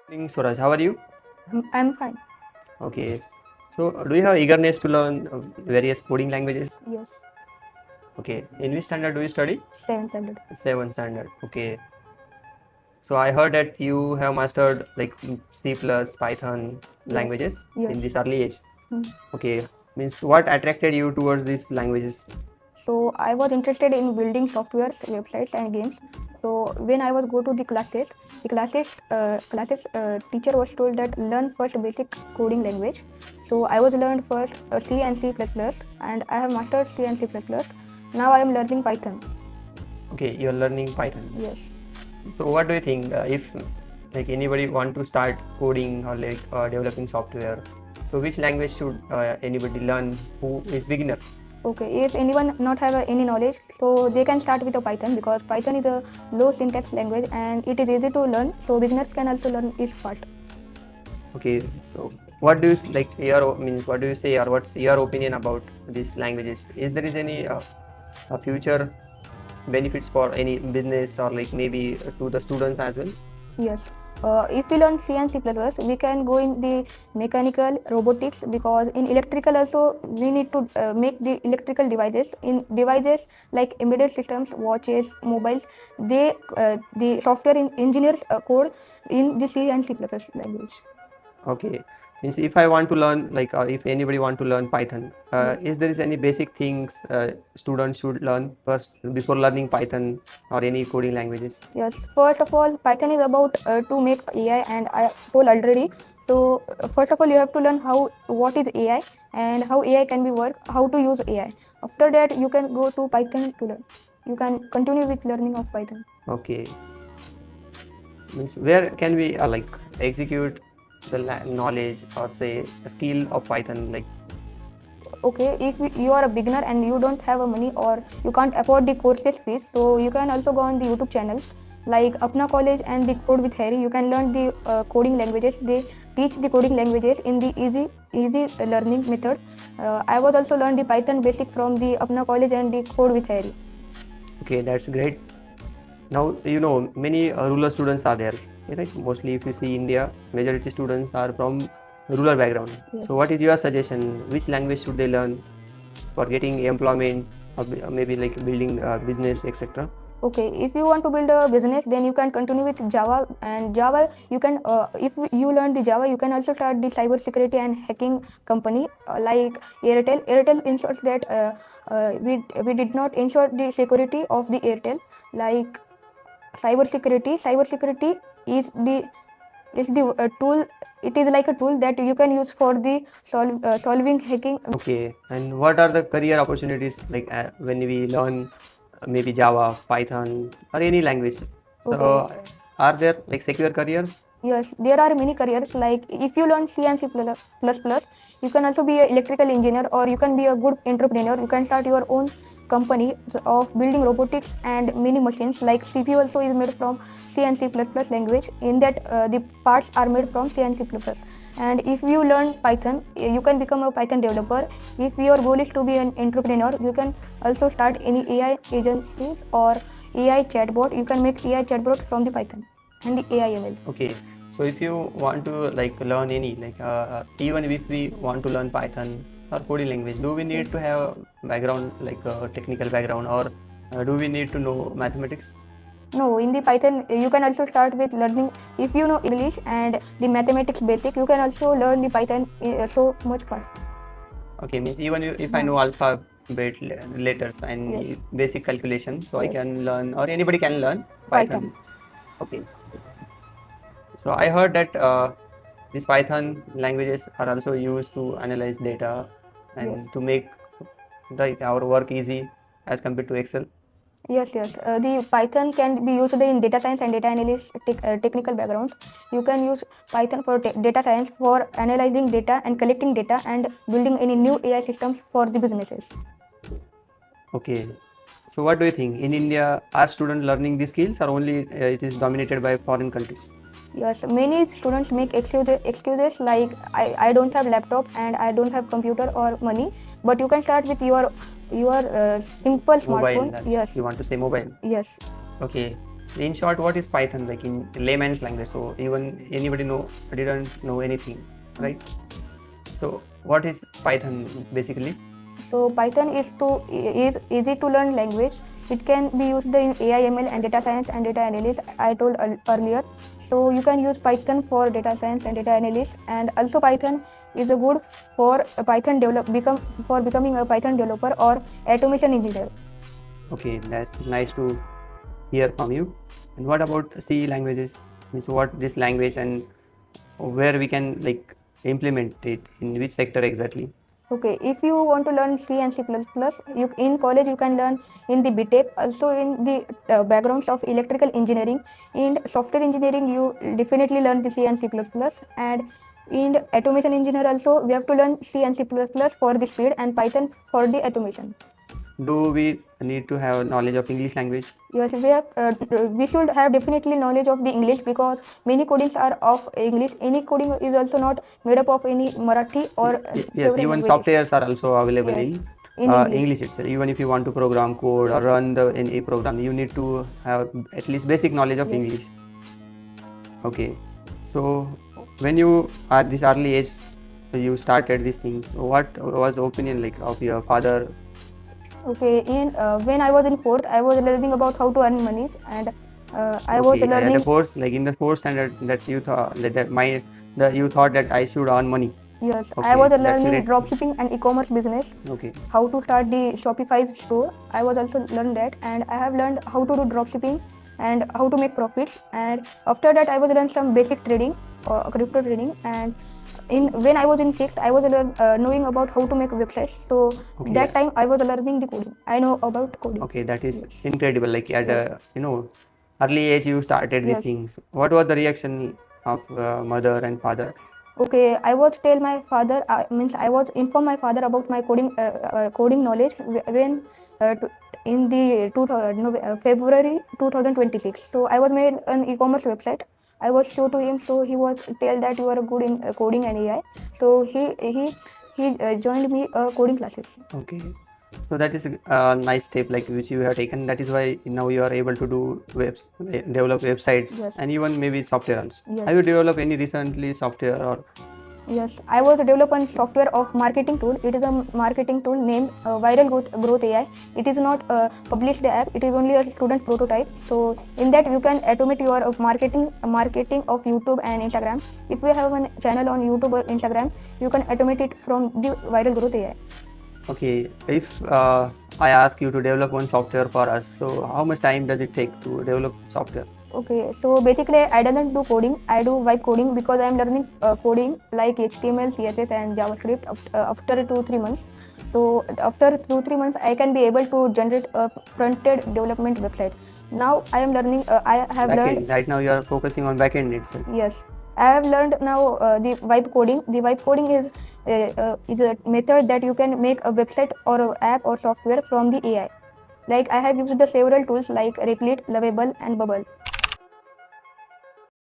Morning, Suraj. How are you? I'm fine. Okay. So, do you have eagerness to learn various coding languages? Yes, Okay. In which standard do you study? 700. Seventh standard. Okay. So, I heard that you have mastered like C plus Python Yes, languages in yes. this early age. Mm. Okay. Means what attracted you towards these languages? So I was interested in building softwares, websites, and games. So when I was go to the classes teacher was told that learn first basic coding language. So I was learned first C and C++, and I have mastered C and C++. Now I am learning Python. Okay, you're learning Python. Yes. So, what do you think if like anybody want to start coding or like developing software? So, which language should anybody learn who is beginner? Okay, if anyone not have any knowledge, so they can start with a Python because Python is a low syntax language and it is easy to learn. So beginners can also learn it fast. Okay, so what do you like your means what do you say or what's your opinion about these languages? Is there is any a future benefits for any business or like maybe to the students as well? Yes. If we learn C and C++, we can go in the mechanical robotics because in electrical also we need to make the electrical devices. In devices like embedded systems, watches, mobiles, the engineers code in the C and C++ language. Okay, means if I want to learn like if anybody want to learn Python, Yes. is there is any basic things students should learn first before learning Python or any coding languages? Yes, first of all, Python is about to make AI, and I told already. So first of all, you have to learn what is AI and how AI can be work, how to use AI. After that, you can go to Python to learn. You can continue with learning of Python. Okay, means where can we like execute the knowledge or say a skill of Python like Okay, if you are a beginner and you don't have a money or you can't afford the courses fees, so you can also go on the YouTube channels like Apna College and the Code with Harry. You can learn the coding languages. They teach the coding languages in the easy learning method. I was also learned the Python basic from the Apna College and the Code with Harry. okay, that's great. Now you know many rural students are there, right? Mostly if you see India, majority students are from rural background. Yes. So what is your suggestion? Which language should they learn for getting employment or maybe like building business, etc.? Okay, if you want to build a business, then you can continue with Java. And Java, you can if you learn the Java, you can also start the cyber security and hacking company like Airtel. Airtel ensures that we did not ensure the security of the Airtel. Like cyber security is the tool. It is like a tool that you can use for the solving hacking. Okay, and what are the career opportunities like when we learn maybe Java, Python, or any language? So, Okay. are there like secure careers? Yes, there are many careers. Like if you learn C and C++, you can also be an electrical engineer or you can be a good entrepreneur. You can start your own company of building robotics and mini machines. Like CPU also is made from C and C++ language. In that, the parts are made from C and C++. And if you learn Python, you can become a Python developer. If your goal is to be an entrepreneur, you can also start any AI agencies or AI chatbot. You can make AI chatbot from the Python and the AI ML. Okay, so if you want to like learn any like even if we want to learn Python or coding language, do we need to have background like a technical background or do we need to know mathematics? No, in the Python, you can also start with learning. If you know English and the mathematics basic, you can also learn the Python so much fast. Okay, means even if I know alphabet letters and Yes. basic calculation, so I Yes. can learn or anybody can learn Python. Python. Okay, so I heard that these Python languages are also used to analyze data and Yes. to make our work easy as compared to Excel. Yes, yes. The Python can be used in data science and data analysis technical backgrounds. You can use Python for data science for analyzing data and collecting data and building any new AI systems for the businesses. Okay, so what do you think? In India, are students learning these skills or only it is dominated by foreign countries? Yes, many students make excuses like I don't have laptop and I don't have computer or money. But you can start with your simple Mobile, smartphone. Yes, you want to say mobile? yes, Okay. In short, what is Python like in layman's language? So even anybody didn't know anything, right? So what is Python basically? So Python is easy to learn language. It can be used in AI, ML, and data science and data analysis. I told earlier. So you can use Python for data science and data analysis, and also Python is a good for a Python becoming a Python developer or automation engineer. Okay, that's nice to hear from you. And what about C languages? Means what this language and where we can like implement it in which sector exactly? Okay, if you want to learn C and C++, you in college you can learn in the BTech, also in the backgrounds of electrical engineering. In software engineering, you definitely learn the C and C++, and in automation engineer also we have to learn C and C++ for the speed and Python for the automation. Do we need to have knowledge of English language? Yes, we should have definitely knowledge of the English because many codings are of English. Any coding is also not made up of any Marathi or Yes, several even languages. softwares are also available Yes, in in English. English itself. Even if you want to program code or run in a program, you need to have at least basic knowledge of Yes. English. Okay, so when you at this early age you started these things, what was opinion like of your father? Okay, when I was in fourth, I was learning about how to earn money, and I was Okay, at learning. the fourth, like in the fourth standard, that you thought that you thought that I should earn money. Yes, I Okay, was that's learning great. dropshipping and e-commerce business. Okay, How to start the Shopify store. I was also learned that, and I have learned how to do dropshipping and how to make profits. And after that, I was learned some basic trading or crypto trading. And when I was in sixth, I was knowing about how to make websites. So Okay. that time I was learning the coding. I know about coding. okay, that is Yes. incredible. Like at Yes. early age you started these Yes. things. What was the reaction of mother and father? Okay, I was tell my father means I was inform my father about my coding knowledge when in the February 2026. So I was made an e-commerce website. I was show to him, so he was tell that you are good in coding and AI. So he joined me coding classes. Okay, so that is a nice step like which you have taken. That is why now you are able to do develop websites Yes. and even maybe software also. Yes. Have you developed any recently software or? Yes, I was developing software of marketing tool. It is a marketing tool named Viral Growth AI. It is not a published app. It is only a student prototype. So in that you can automate your marketing of YouTube and Instagram. If you have a channel on YouTube or Instagram, you can automate it from the Viral Growth AI. Okay, if I ask you to develop one software for us, so how much time does it take to develop software? Okay, so basically I don't do coding. I do vibe coding because I am learning coding like HTML, CSS, and JavaScript after 2-3 months. So after 2-3 months, I can be able to generate a front-end development website. Now I am learning. I have learned. Backend. Right now you are focusing on backend itself. Yes, I have learned now the vibe coding. The vibe coding is a method that you can make a website or an app or software from the AI. Like I have used the several tools like Replit, Lovable, and Bubble.